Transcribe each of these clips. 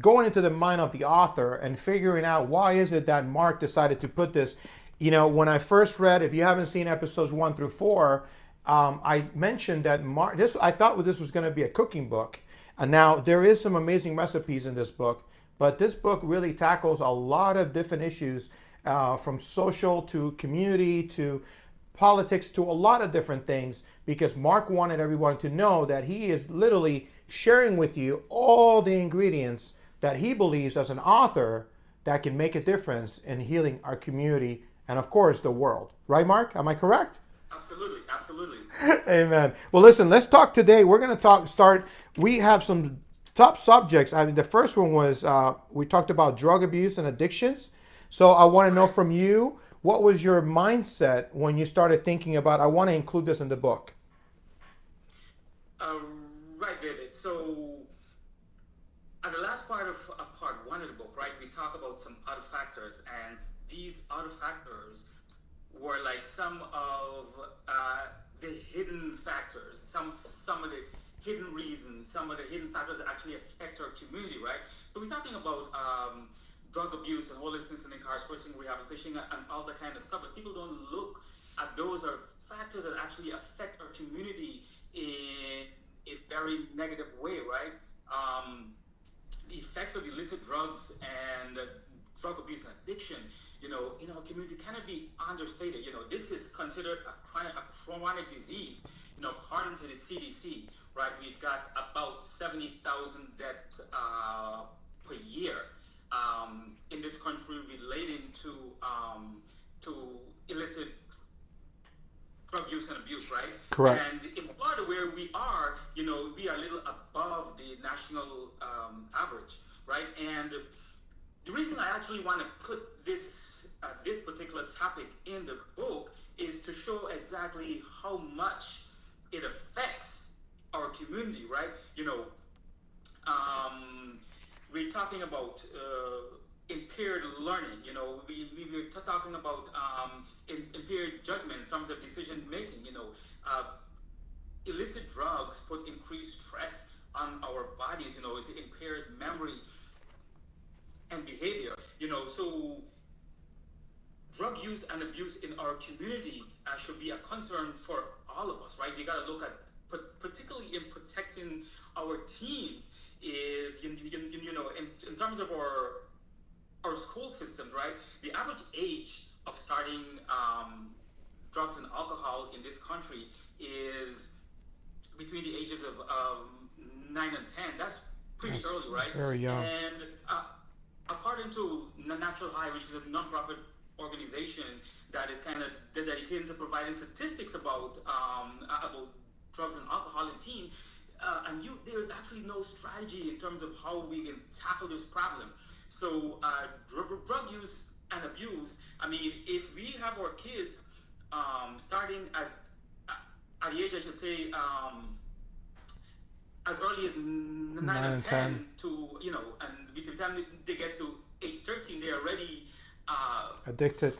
going into the mind of the author and figuring out why is it that Mark decided to put this. When I first read, if you haven't seen episodes 1 through 4, I mentioned that Mark. I thought this was going to be a cooking book, and now there is some amazing recipes in this book, but this book really tackles a lot of different issues, from social to community to politics to a lot of different things, because Mark wanted everyone to know that he is literally sharing with you all the ingredients that he believes as an author that can make a difference in healing our community and, of course, the world. Right, Mark? Am I correct? Absolutely, absolutely. Amen. Well, listen, let's talk today. We're going to start. We have some top subjects. I mean, the first one was we talked about drug abuse and addictions. So I want to know Right. from you, what was your mindset when you started thinking about, I want to include this in the book? Uh, right, David. So, at the last part of part one of the book, right, we talk about some other factors, and these other factors were like some of the hidden factors, some of the hidden reasons, some of the hidden factors that actually affect our community, right? So we're talking about drug abuse and homelessness and incarceration, rehabilitation, and all that kind of stuff, but people don't look at those are factors that actually affect our community in a very negative way, right? Um, the effects of illicit drugs and drug abuse and addiction, in our community cannot be understated. This is considered a chronic disease. According to the CDC, right, we've got about 70,000 deaths per year in this country relating to illicit drug use and abuse, right? Correct. And in Florida, where we are, we are a little above the national average, right? And the reason I actually want to put this particular topic in the book is to show exactly how much it affects our community, right? Um, we're talking about impaired learning. We were talking about impaired judgment in terms of decision making. Illicit drugs put increased stress on our bodies. It impairs memory and behavior. So drug use and abuse in our community should be a concern for all of us, right? We got to look at, particularly in protecting our teens, is in terms of our school systems, right? The average age of starting drugs and alcohol in this country is between the ages of 9 and 10. That's pretty That's early, right? very young. And according to Natural High, which is a nonprofit organization that is kind of dedicated to providing statistics about drugs and alcohol in teens, there's actually no strategy in terms of how we can tackle this problem. So drug use and abuse. I mean, if we have our kids starting at the age, I should say, as early as 9 9 and and 10. 10 to, and between the time they get to age 13, they're already Addicted.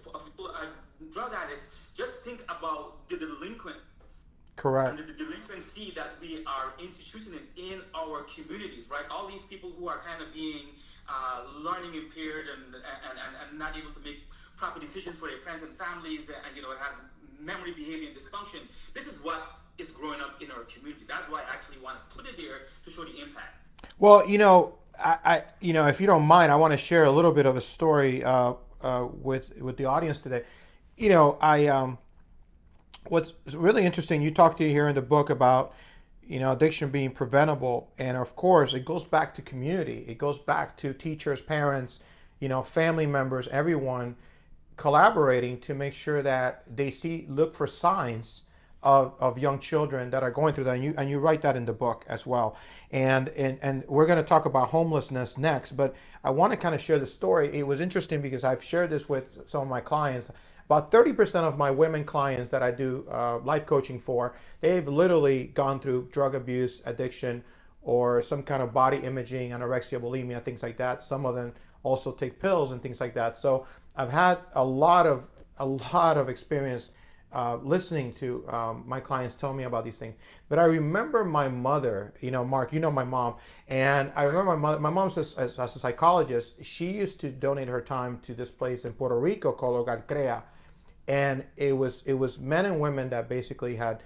drug addicts. Just think about the delinquent and Correct. the delinquency that we are instituting in our communities, right? All these people who are kind of being learning impaired and not able to make proper decisions for their friends and families, and have memory, behavior, and dysfunction. This is what is growing up in our community. That's why I actually want to put it there to show the impact. Well, if you don't mind, I want to share a little bit of a story with the audience today. I what's really interesting. You talked to here in the book about addiction being preventable, and of course, it goes back to community. It goes back to teachers, parents, family members, everyone collaborating to make sure that they look for signs of young children that are going through that, and you write that in the book as well. And we're going to talk about homelessness next, but I want to kind of share the story. It was interesting because I've shared this with some of my clients. About 30% of my women clients that I do life coaching for, they've literally gone through drug abuse, addiction, or some kind of body imaging, anorexia, bulimia, things like that. Some of them also take pills and things like that. So I've had a lot of experience listening to my clients tell me about these things. But I remember my mother, Mark, my mom, and I Right. remember my mother. My mom's as a psychologist. She used to donate her time to this place in Puerto Rico called Hogar Crea, and it was men and women that basically had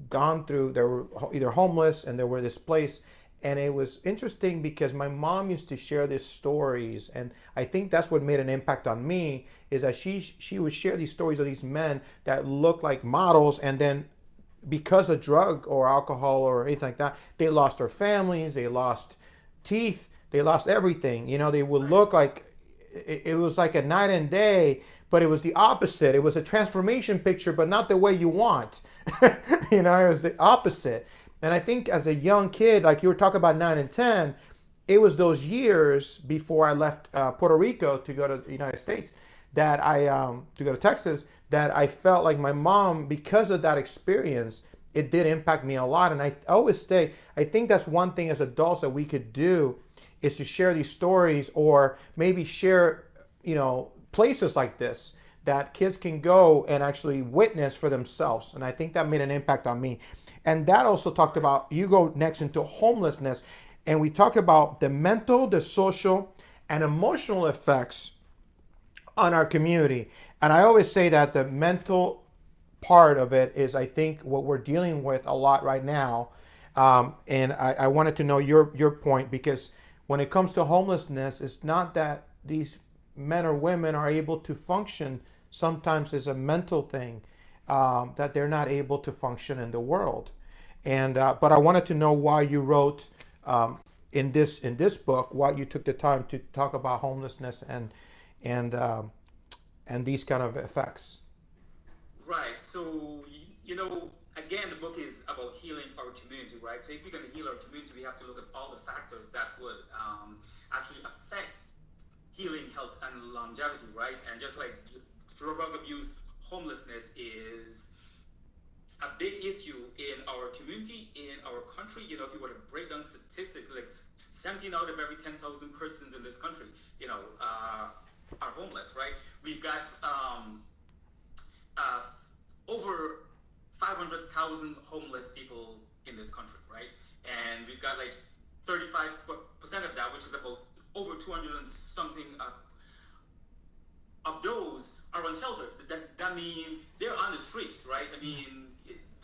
gone through, they were either homeless and they were displaced. And it was interesting because my mom used to share these stories, and I think that's what made an impact on me, is that she would share these stories of these men that looked like models, and then because of drug or alcohol or anything like that, they lost their families, they lost teeth, they lost everything. They would Right. look like it was like a night and day, but it was the opposite. It was a transformation picture, but not the way you want. It was the opposite. And I think as a young kid, like you were talking about 9 and 10, it was those years before I left Puerto Rico to go to the United States, that to go to Texas, that I felt like my mom, because of that experience, it did impact me a lot. And I always say, I think that's one thing as adults that we could do, is to share these stories, or maybe share, places like this that kids can go and actually witness for themselves. And I think that made an impact on me. And that also talked Right. about, you go next into homelessness, and we talk about the mental, the social, and emotional effects on our community. And I always say that the mental part of it is, I think, what we're dealing with a lot right now. And I wanted to know your point, because when it comes to homelessness, it's not that these men or women are able to function. Sometimes it's a mental thing, that they're not able to function in the world. And but I wanted to know why you wrote, in this book, why you took the time to talk about homelessness and um, and these kind of effects. Right. So, again, the book is about healing our community, right? So, if we're going to heal our community, we have to look at all the factors that would actually affect healing, health, and longevity, right? And just like drug abuse, homelessness is a big issue in our community, in our country. If you were to break down statistics, like 17 out of every 10,000 persons in this country, are homeless, right? We've got uh, over 500,000 homeless people in this country, right? And we've got like 35% of that, which is about over 200 and something of those are unsheltered. That means they're on the streets, right? I mean,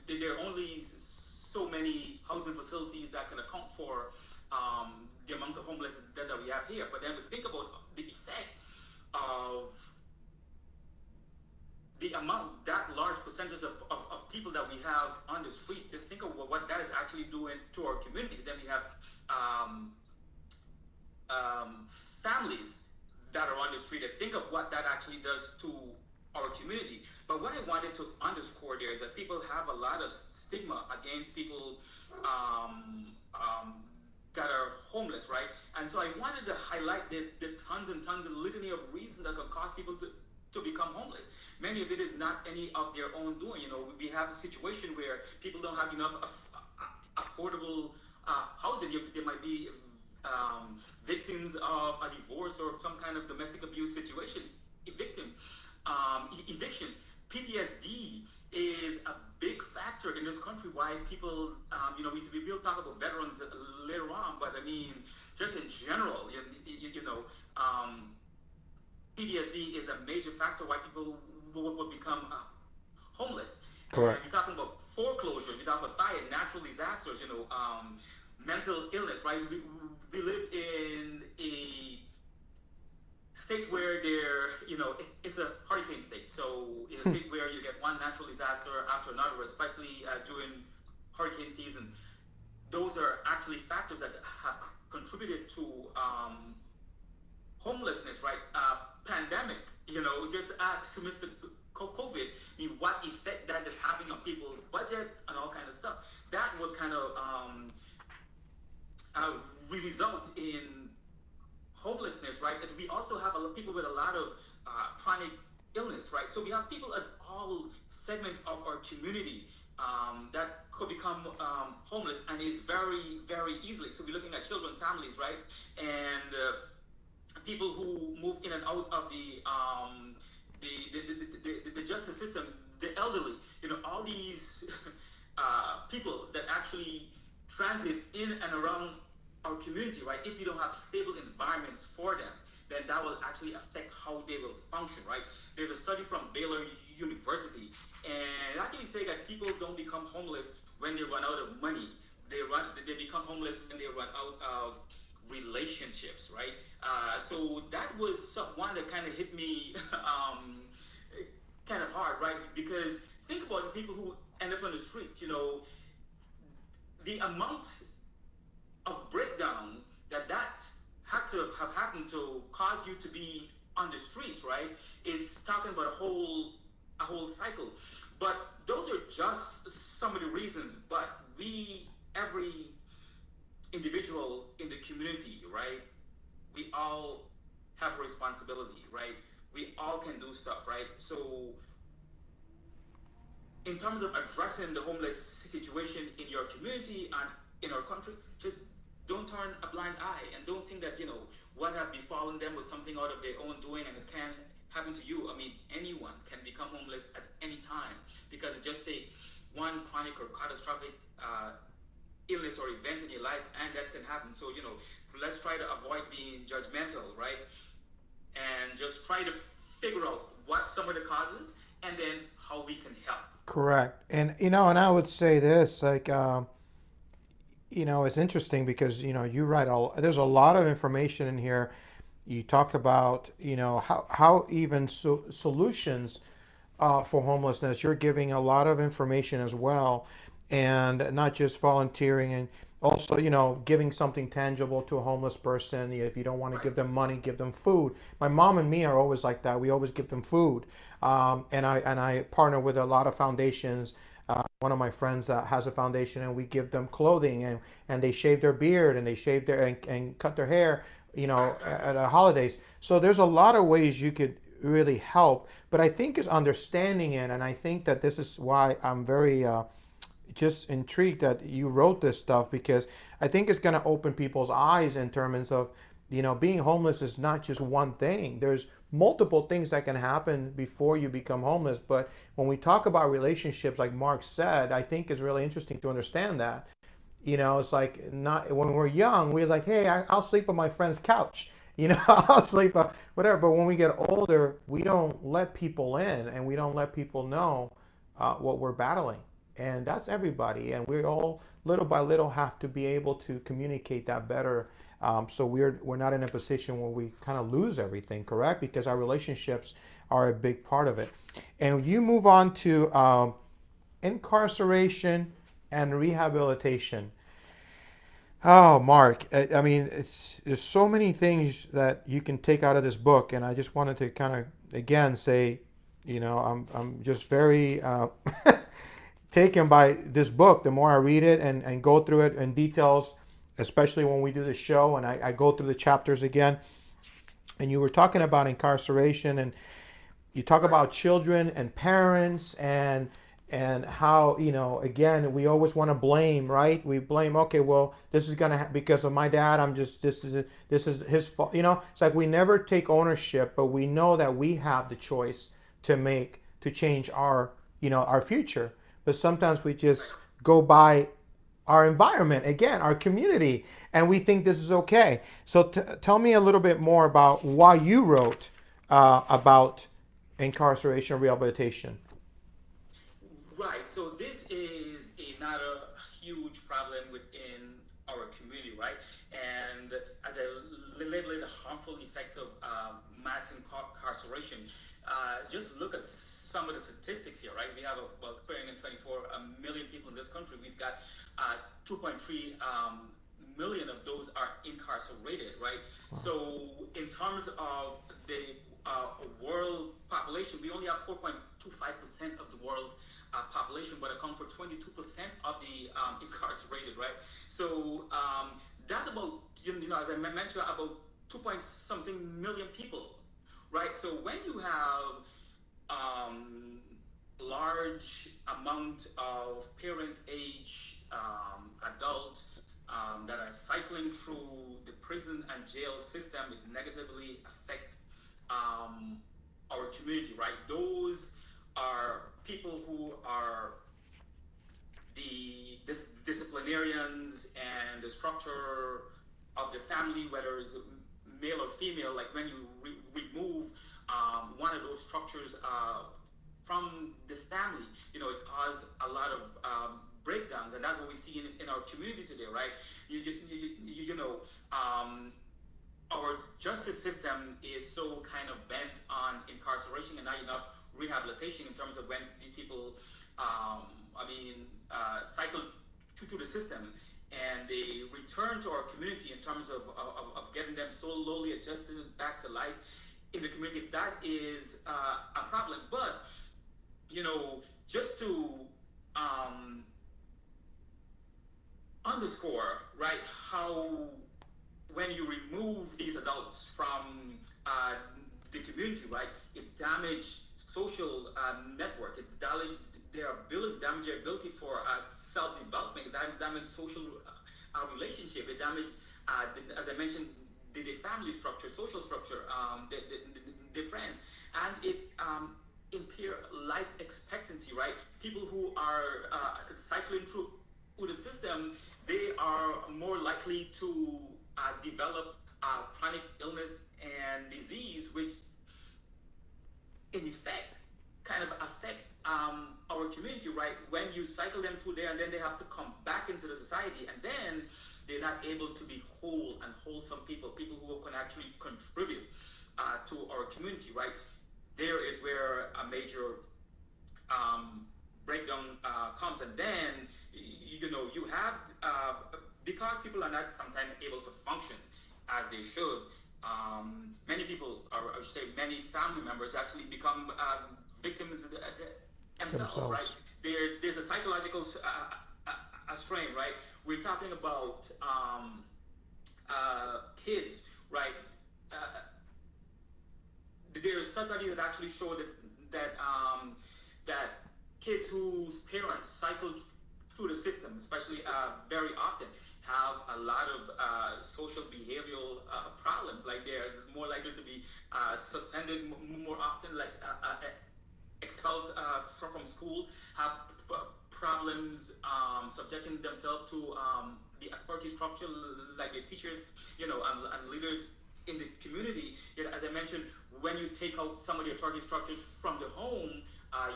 there are only so many housing facilities that can account for the amount of homeless that we have here. But then we think about the effect of the amount, that large percentage of people that we have on the street. Just think of what that is actually doing to our community. Then we have um, um, families that are on the street, and think of what that actually does to our community. But what I wanted to underscore there is that people have a lot of stigma against people that are homeless, right? And so I wanted to highlight the tons and tons of litany of reasons that could cause people to become homeless. Many of it is not any of their own doing. We have a situation where people don't have enough affordable housing. There might be victims of a divorce or some kind of domestic abuse situation, victim evictions. PTSD is a big factor in this country. Why people, we will talk about veterans later on, but I mean, just in general, PTSD is a major factor why people will become homeless. And Correct. you're talking about foreclosure, you're talking about fire, natural disasters, mental illness, right? We live in a state where it's a hurricane state. So in a state where you get one natural disaster after another, especially during hurricane season, those are actually factors that have contributed to homelessness, right? Pandemic, just ask Mr. COVID, I mean, what effect that is having on people's budget and all kind of stuff. That would kind of uh, result in homelessness, right? And we also have people with a lot of chronic illness, right? So we have people at all segment of our community that could become homeless, and is very, very easily. So we're looking at children, families, right? And people who move in and out of the justice system. the elderly, all these people that actually transit in and around our community, right? If you don't have stable environments for them, then that will actually affect how they will function, right? There's a study from Baylor University, and it actually say that people don't become homeless when they run out of money. They become homeless when they run out of relationships, right? So that was one that kind of hit me kind of hard, right? Because think about the people who end up on the streets. The amount of breakdown that had to have happened to cause you to be on the streets, right? Is talking about a whole cycle. But those are just some of the reasons. But every individual in the community, right? We all have a responsibility, right? We all can do stuff, right? So in terms of addressing the homeless situation in your community and in our country, just don't turn a blind eye and don't think that what have befallen them was something out of their own doing and it can happen to you. I mean, anyone can become homeless at any time because it just takes one chronic or catastrophic illness or event in your life, and that can happen. So let's try to avoid being judgmental, right? And just try to figure out what some of the causes and then how we can help. Correct. And and I would say this, like, it's interesting because you write all. There's a lot of information in here. You talk about how even solutions for homelessness. You're giving a lot of information as well, and not just volunteering, and also giving something tangible to a homeless person. If you don't want to Right. give them money, give them food. My mom and me are always like that. We always give them food, and I partner with a lot of foundations. One of my friends has a foundation, and we give them clothing, and they shave their beard, and they shave their and cut their hair, Right. Right. at the holidays. So there's a lot of ways you could really help, but I think is understanding it, and I think that this is why I'm very just intrigued that you wrote this stuff, because I think it's going to open people's eyes in terms of being homeless is not just one thing. There's multiple things that can happen before you become homeless. But when we talk about relationships, like Mark said, I think is really interesting to understand that. It's like, not when we're young, we're like, hey, I'll sleep on my friend's couch. I'll sleep whatever. But when we get older, we don't let people in, and we don't let people know what we're battling. And that's everybody. And we all, little by little, have to be able to communicate that better. So we're not in a position where we kind of lose everything, correct? Because our relationships are a big part of it. And you move on to incarceration and rehabilitation. Oh, Mark, I mean, there's so many things that you can take out of this book, and I just wanted to kind of again say, I'm just very taken by this book. The more I read it and go through it in details, especially when we do the show, and I go through the chapters again. And you were talking about incarceration, and you talk Right. about children and parents, and how again, we always want to blame, right? We blame, okay, well, this is gonna because of my dad, I'm just this is his fault. It's like we never take ownership, but we know that we have the choice to make, to change our future. But sometimes we just Right. go by our environment, again, our community, and we think this is okay. So tell me a little bit more about why you wrote about incarceration and rehabilitation. Right. So this is another huge problem within our community, right? And as I label it, the harmful effects of mass incarceration, just look at some of the statistics here, right? We have about 324 million people in this country. We've got 2.3 million of those are incarcerated, right? So in terms of the world population, we only have 4.25% of the world's population, but account for 22% of the incarcerated, right? So that's about, as I mentioned, about 2 point something million people, right? So when you have um, large amount of parent age adults that are cycling through the prison and jail system, it negatively affect um, our community, right? Those are people who are the disciplinarians and the structure of their family, whether it's male or female. Like when you remove one of those structures from the family, it causes a lot of breakdowns, and that's what we see in our community today, right? You know, our justice system is so kind of bent on incarceration and not enough rehabilitation in terms of when these people, cycle through the system and they return to our community in terms of getting them slowly adjusted back to life in the community. That is a problem. But, just to um, underscore, right, how when you remove these adults from the community, right, it damages social network. It damage their ability for self-development. It damage social relationship. It damage, as I mentioned, the family structure, social structure, the friends, and it impair life expectancy. Right, people who are cycling through the system, they are more likely to develop chronic illness and disease, which in effect kind of affect our community, right? When you cycle them through there and then they have to come back into the society, and then they're not able to be whole and wholesome people who can actually contribute to our community, right? There is where a major breakdown comes, and then you have because people are not sometimes able to function as they should. Many people, or I should say, many family members actually become victims themselves, right? themselves. There's a psychological strain, right? We're talking about kids, right? Uh, there's studies that actually show that kids whose parents cycle through the system, especially very often, have a lot of social behavioral problems. Like they're more likely to be suspended more often, like expelled from school, have problems subjecting themselves to the authority structure, like the teachers, and leaders in the community. As I mentioned, when you take out some of the authority structures from the home,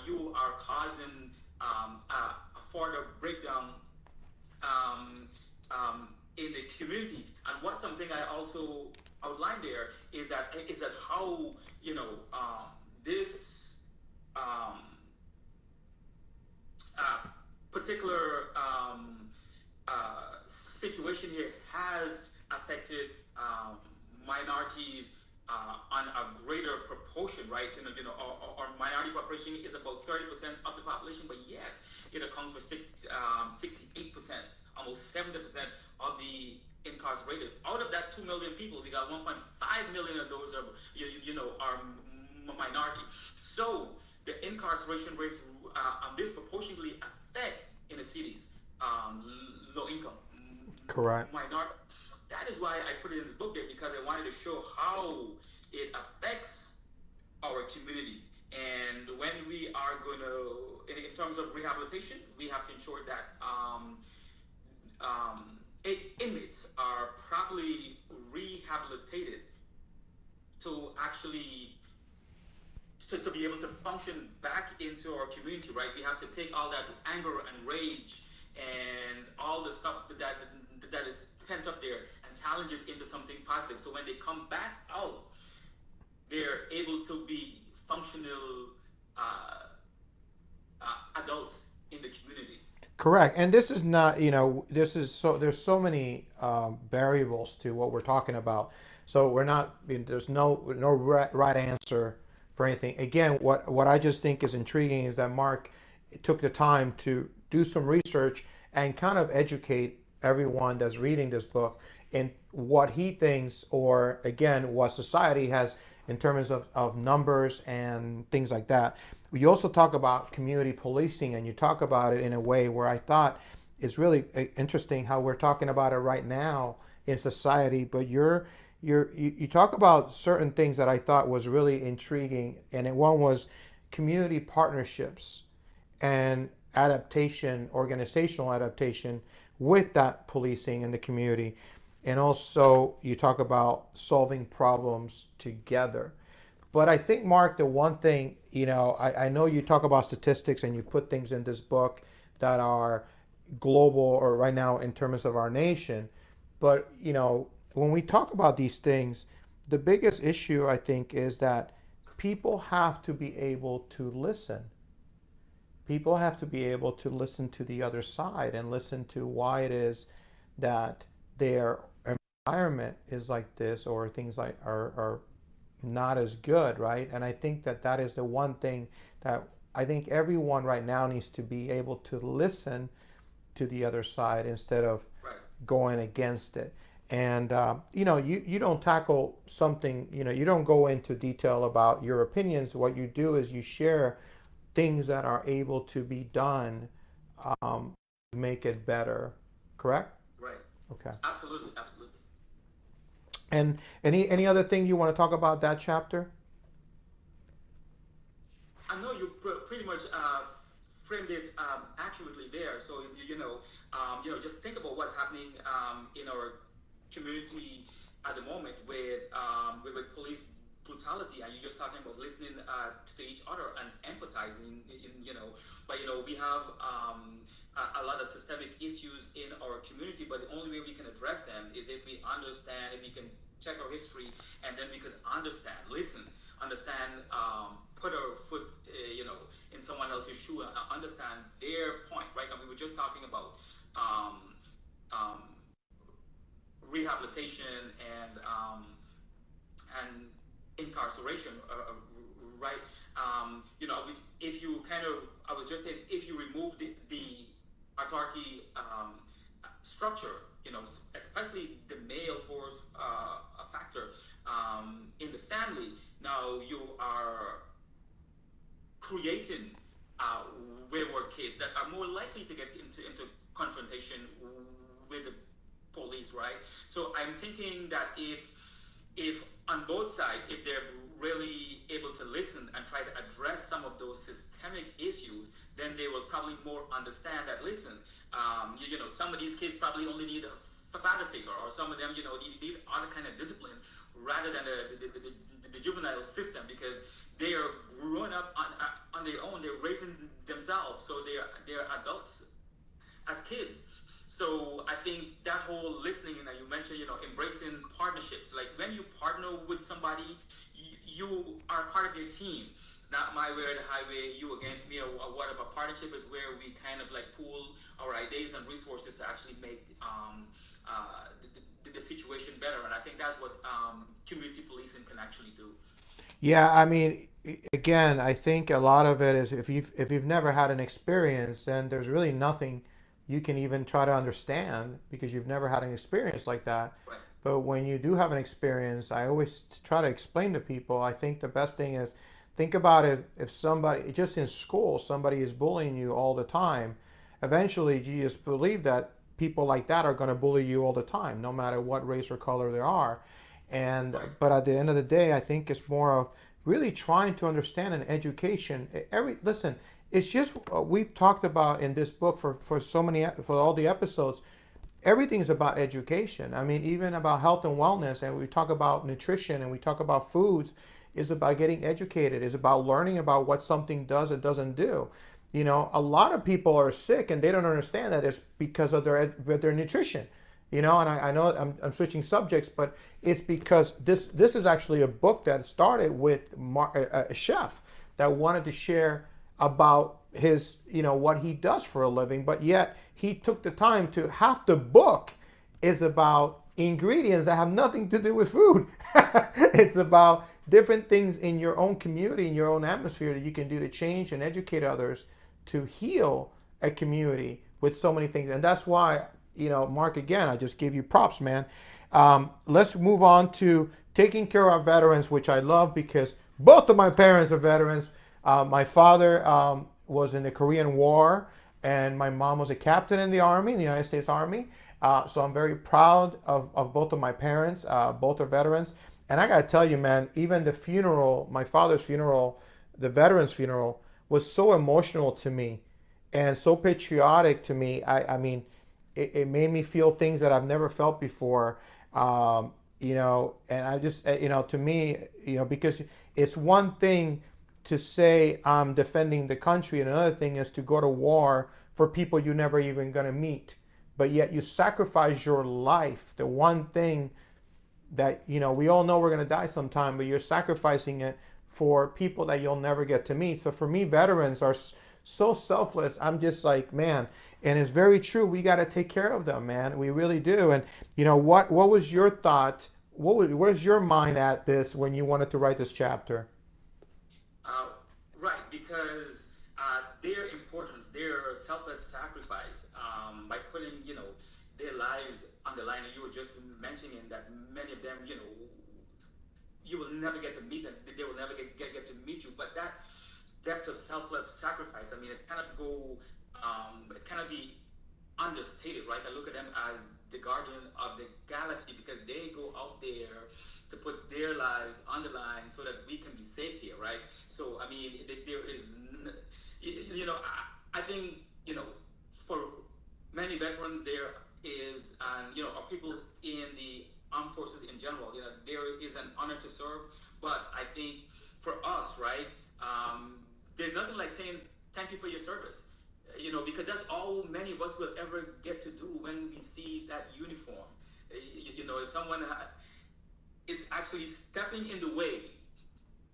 you are causing a further breakdown um, in the community. And what something I also outlined there is that how this um, uh, particular situation here has affected minorities on a greater proportion, right? Our minority population is about 30% of the population, but yet it accounts for 68%, almost 70% of the incarcerated. Out of that 2 million people, we got 1.5 million of those are minority. So the incarceration rates disproportionately affect inner cities, low income, Correct. minority. That is why I put it in the book there, because I wanted to show how it affects our community. And when we are going to, in terms of rehabilitation, we have to ensure that inmates are properly rehabilitated to actually to be able to function back into our community, right? We have to take all that anger and rage and all the stuff that is pent up there and challenge it into something positive. So when they come back out, they're able to be functional uh, adults in the community. Correct. And this is not, this is so, there's so many variables to what we're talking about. So we're not, there's no right answer for anything. Again, what I just think is intriguing is that Mark took the time to do some research and kind of educate everyone that's reading this book in what he thinks, or again, what society has in terms of numbers and things like that. You also talk about community policing, and you talk about it in a way where I thought it's really interesting how we're talking about it right now in society. But you talk about certain things that I thought was really intriguing, and one was community partnerships and adaptation, organizational adaptation with that policing in the community. And also, you talk about solving problems together. But I think, Mark, the one thing, I know you talk about statistics and you put things in this book that are global or right now in terms of our nation. But, when we talk about these things, the biggest issue, I think, is that people have to be able to listen. People have to be able to listen to the other side and listen to why it is that their environment is like this or things like are not as good, right? And I think that that is the one thing that I think everyone right now needs to be able to listen to the other side instead of Right. going against it. And you don't tackle something, you don't go into detail about your opinions. What you do is you share things that are able to be done to make it better. Correct? Right. Okay. Absolutely. Absolutely. And any other thing you want to talk about that chapter? I know you pretty much framed it accurately there. So just think about what's happening in our community at the moment with police brutality, and you're just talking about listening to each other and empathizing. But we have a lot of systemic issues in our community. But the only way we can address them is if we understand, if we can check our history, and then we could understand, listen, understand, put our foot, in someone else's shoe, and understand their point, right? And we were just talking about um, um, rehabilitation and incarceration, right? If you kind of, I was just saying, if you remove the authority structure, especially the male force factor in the family, now you are creating wayward kids that are more likely to get into confrontation with the police, right? So I'm thinking that if on both sides, if they're really able to listen and try to address some of those systemic issues, then they will probably more understand that, listen, some of these kids probably only need a father figure, or some of them, need other kind of discipline rather than the juvenile system, because they are growing up on their own. They're raising themselves, so they're adults as kids. So I think that whole listening, and you mentioned, embracing partnerships. Like when you partner with somebody, you are part of their team. It's not my way or the highway, you against me, or whatever. Partnership is where we kind of like pool our ideas and resources to actually make the situation better. And I think that's what community policing can actually do. Yeah, I mean, again, I think a lot of it is if you've never had an experience, then there's really nothing you can even try to understand because you've never had an experience like that. Right. But when you do have an experience, I always try to explain to people, I think the best thing is think about it if somebody, just in school, somebody is bullying you all the time, eventually you just believe that people like that are going to bully you all the time, no matter what race or color they are. And Right. but at the end of the day, I think it's more of really trying to understand an education. Listen, it's just we've talked about in this book for so many for all the episodes. Everything is about education. I mean, even about health and wellness, and we talk about nutrition and we talk about foods, is about getting educated, is about learning about what something does and doesn't do. A lot of people are sick and they don't understand that it's because of their nutrition. And I know I'm switching subjects, but it's because this is actually a book that started with a chef that wanted to share about his, what he does for a living, but yet he took the time to half the book is about ingredients that have nothing to do with food. It's about different things in your own community, in your own atmosphere that you can do to change and educate others to heal a community with so many things. And that's why, Mark, again, I just give you props, man. Let's move on to taking care of our veterans, which I love because both of my parents are veterans. My father was in the Korean War, and my mom was a captain in the Army, in the United States Army. So I'm very proud of both of my parents. Both are veterans. And I got to tell you, man, even the funeral, my father's funeral, the veterans funeral was so emotional to me and so patriotic to me. I mean, it made me feel things that I've never felt before. And I just, to me, because it's one thing to say I'm defending the country, and another thing is to go to war for people you're never even going to meet. But yet you sacrifice your life, the one thing that we all know we're going to die sometime, but you're sacrificing it for people that you'll never get to meet. So for me, veterans are so selfless. I'm just like, man, and it's very true. We got to take care of them, man. We really do. And what was your thought? Where's your mind at this when you wanted to write this chapter? Uh, right, because their importance, their selfless sacrifice, by putting, their lives on the line. And you were just mentioning that many of them, you will never get to meet them. They will never get to meet you. But that depth of selfless sacrifice, I mean, it cannot be understated, right? I look at them as the guardian of the galaxy because they go out there to put their lives on the line so that we can be safe here, right? So, I mean, there is, I think, for many veterans, there is, and, or people in the armed forces in general, there is an honor to serve. But I think for us, right, there's nothing like saying thank you for your service, because that's all many of us will ever get to do when we see that uniform. If someone is actually stepping in the way,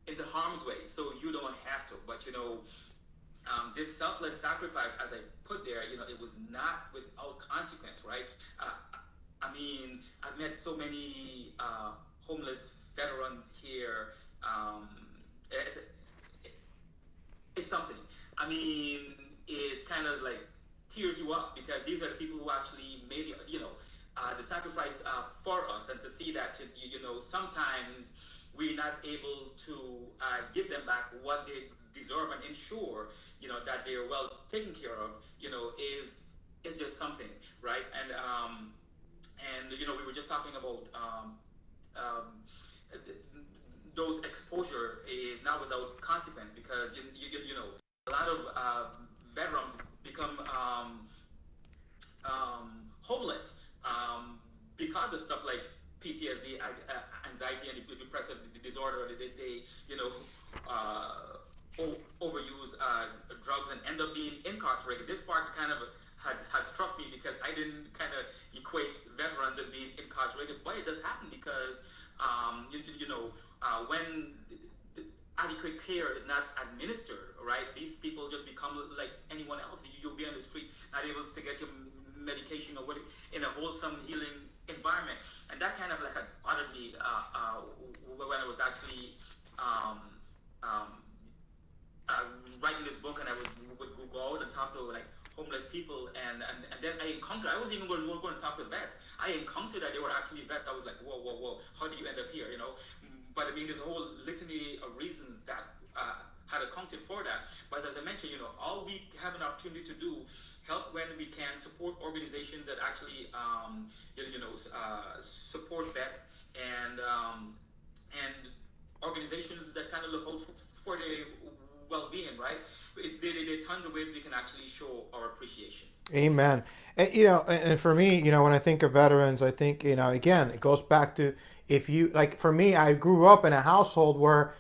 into harm's way, so you don't have to. But this selfless sacrifice, as I put there, it was not without consequence, right? I mean, I've met so many homeless veterans here. It's, it's something. I mean, it kind of like tears you up because these are the people who actually made the sacrifice for us, and to see that sometimes we're not able to give them back what they deserve and ensure that they're well taken care of, is just something, right? And we were just talking about um, those exposure is not without consequence because a lot of veterans become homeless because of stuff like PTSD, anxiety, and depressive disorder. They overuse drugs and end up being incarcerated. This part kind of had struck me because I didn't kind of equate veterans and being incarcerated, but it does happen because when adequate care is not administered, right? These people just become like anyone else. You'll be on the street, not able to get your medication or what in a wholesome, healing environment, and that kind of like had bothered me when I was actually um, writing this book, and I would go out and talk to like homeless people, and then I wasn't even going to talk to vets. I encountered that they were actually vets. I was like, whoa, how do you end up here, But I mean, there's a whole litany of reasons that had accounted for that. But as I mentioned, all we have an opportunity to do, help when we can, support organizations that actually, support vets, and organizations that kind of look out for their well-being, right? There are tons of ways we can actually show our appreciation. Amen. And for me, when I think of veterans, I think, again, it goes back to, if you like, for me, I grew up in a household where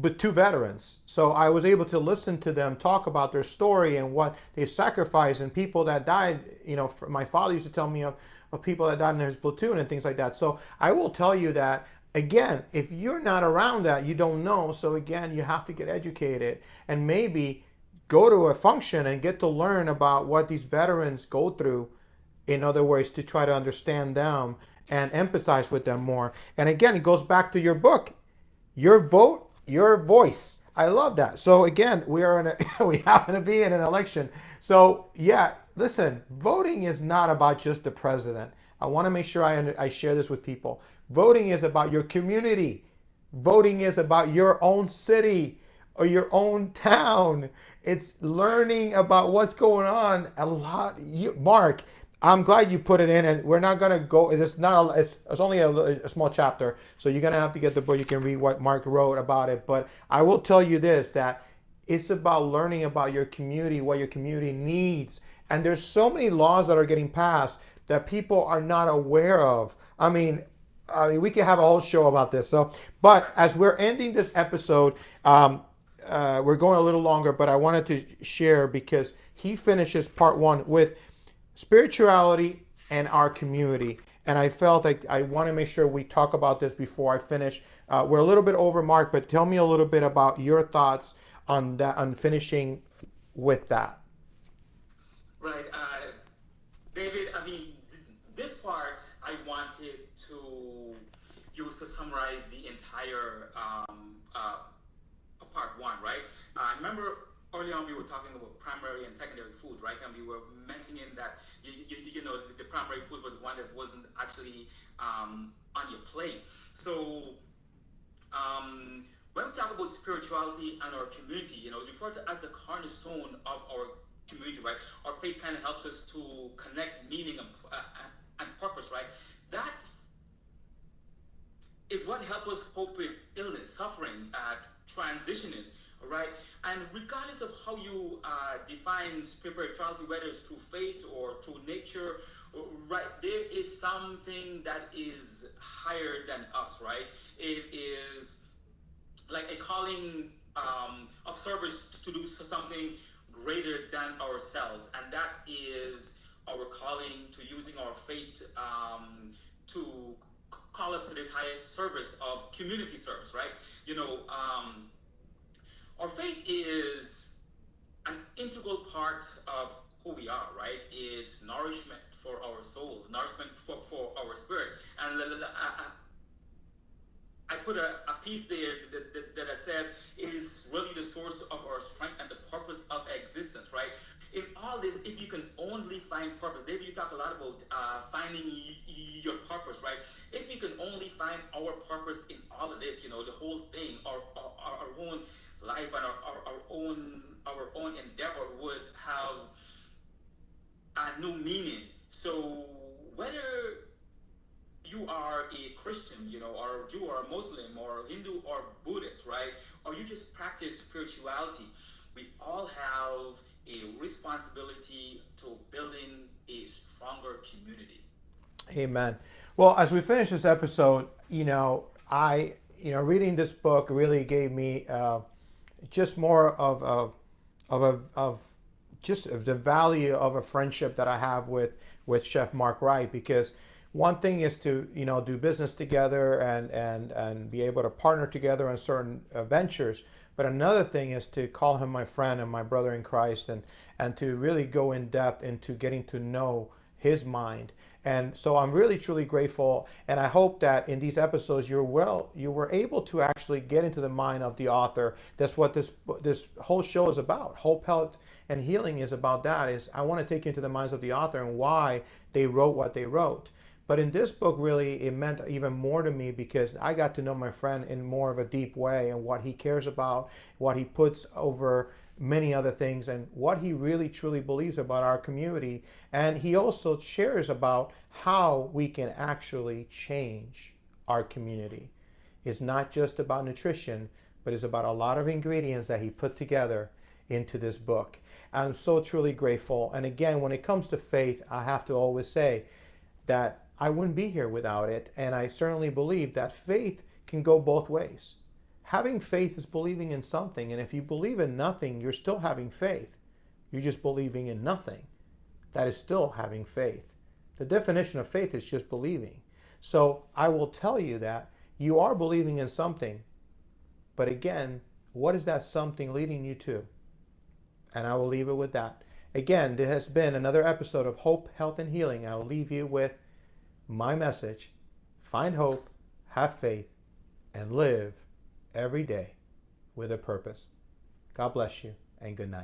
with two veterans. So I was able to listen to them talk about their story and what they sacrificed and people that died. My father used to tell me of people that died in his platoon and things like that. So I will tell you that, again, if you're not around that, you don't know. So again, you have to get educated and maybe go to a function and get to learn about what these veterans go through, in other words, to try to understand them and empathize with them more. And again, it goes back to your book, your vote, your voice. I love that. So again, we happen to be in an election. So yeah, listen, voting is not about just the president. I want to make sure I share this with people. Voting is about your community. Voting is about your own city or your own town. It's learning about what's going on. Mark, I'm glad you put it in, and we're not gonna go. It's not. It's only a small chapter, so you're gonna have to get the book. You can read what Mark wrote about it. But I will tell you this: that it's about learning about your community, what your community needs, and there's so many laws that are getting passed that people are not aware of. I mean, we could have a whole show about this. So, but as we're ending this episode, we're going a little longer, but I wanted to share because he finishes part one with spirituality and our community. And I felt like I want to make sure we talk about this before I finish. We're a little bit over, Mark, but tell me a little bit about your thoughts on that, on finishing with that. Right. David, I mean, this part I wanted to use to summarize the entire part one, right? I remember early on we were talking about primary and secondary food, right? And we were mentioning that the primary food was the one that wasn't actually on your plate. So when we talk about spirituality and our community, it's referred to as the cornerstone of our community, right? Our faith kind of helps us to connect meaning and purpose, right? That is what helps us cope with illness, suffering, transitioning, right? And regardless of how you define spirituality, whether it's through faith or through nature, right, there is something that is higher than us, right? It is like a calling of service to do something greater than ourselves, and that is our calling to using our faith to call us to this highest service of community service, right? Our faith is an integral part of who we are, right? It's nourishment for our soul, nourishment for our spirit. And I put a piece there that said it is really the source of our strength and the purpose of existence, right? In all this, if you can only find purpose, David, you talk a lot about finding your purpose, right? If you can only find our purpose in all of this, the whole thing, our own life and our own endeavor would have a new meaning. So whether you are a Christian, or a Jew or a Muslim or a Hindu or Buddhist, right? Or you just practice spirituality, we all have a responsibility to building a stronger community. Amen. Well, as we finish this episode, reading this book really gave me just more of just of the value of a friendship that I have with Chef Mark Wright, because one thing is to do business together and be able to partner together on certain ventures, but another thing is to call him my friend and my brother in Christ, and to really go in depth into getting to know his mind. And so I'm really truly grateful, and I hope that in these episodes you were able to actually get into the mind of the author. That's what this whole show is about. Hope, Health, and Healing is about that. Is I want to take you into the minds of the author and why they wrote what they wrote. But in this book, really, it meant even more to me because I got to know my friend in more of a deep way, and what he cares about, what he puts over many other things, and what he really truly believes about our community. And he also shares about how we can actually change our community. It's not just about nutrition, but it's about a lot of ingredients that he put together into this book. I'm so truly grateful. And again, when it comes to faith, I have to always say that I wouldn't be here without it. And I certainly believe that faith can go both ways. Having faith is believing in something. And if you believe in nothing, you're still having faith. You're just believing in nothing. That is still having faith. The definition of faith is just believing. So I will tell you that you are believing in something. But again, what is that something leading you to? And I will leave it with that. Again, there has been another episode of Hope, Health, and Healing. I will leave you with my message: find hope, have faith, and live every day with a purpose. God bless you, and good night.